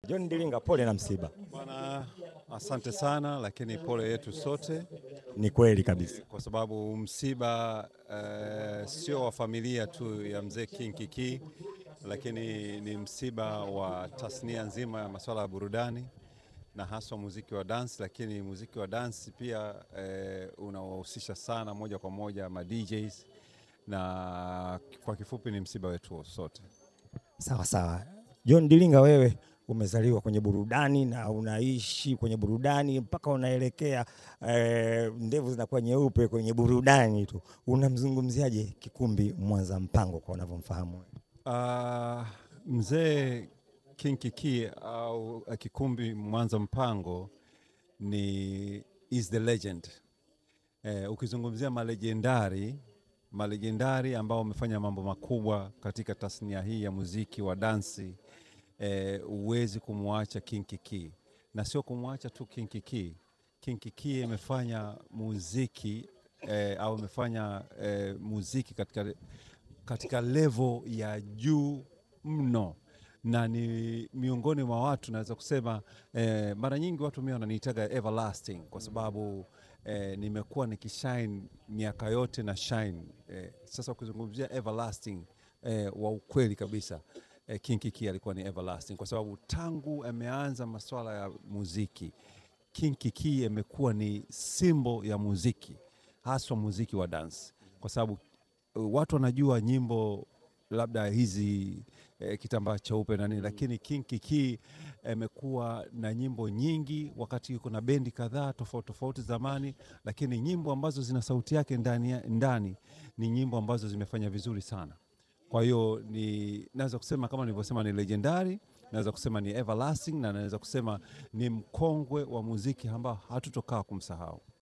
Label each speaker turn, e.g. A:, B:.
A: John Dilinga, pole na msiba.
B: Bwana, asante sana, lakini pole yetu sote.
A: Ni kweli kabisa,
B: kwa sababu msiba sio wa familia tu ya mzee King Kiki, lakini ni msiba wa tasnia nzima ya masuala ya burudani na haswa muziki wa dance, lakini muziki wa dance pia unawahusisha sana moja kwa moja ma DJs, na kwa kifupi ni msiba wetu sote.
A: Sawa sawa. John Dilinga, wewe umezaliwa kwenye burudani na unaishi kwenye burudani mpaka unaelekea ndevu zinakuwa nyeupe kwenye burudani tu. Unamzungumziaje Kikumbi Mwanza Mpango kwa unavyomfahamu?
B: Mzee King Kiki au Kikumbi Mwanza Mpango is the legend. Ukizungumzia malegendari ambao wamefanya mambo makubwa katika tasnia hii ya muziki wa dansi, uwezi kumwacha King Kiki. Na sio kumwacha tu King Kiki. King Kiki amefanya muziki au amefanya muziki katika level ya juu mno, na ni miongoni mwa watu naweza kusema mara nyingi watu mimi wananiitaga everlasting kwa sababu nimekuwa nikishine miaka yote na shine. Sasa ukizungumzia everlasting wa ukweli kabisa, King Kiki alikuwa ni everlasting kwa sababu tangu ameanza masuala ya muziki, King Kiki amekuwa ni symbol ya muziki, haswa muziki wa dance, kwa sababu watu wanajua nyimbo labda hizi kitambaa cheupe na nini, lakini King Kiki amekuwa na nyimbo nyingi wakati yuko na bendi kadhaa tofauti zamani, lakini nyimbo ambazo zina sauti yake ndani ni nyimbo ambazo zimefanya vizuri sana. Kwa hiyo naweza kusema kama nilivyosema ni legendary, naweza kusema ni everlasting, na naweza kusema ni mkongwe wa muziki ambao hatutokaa kumsahau.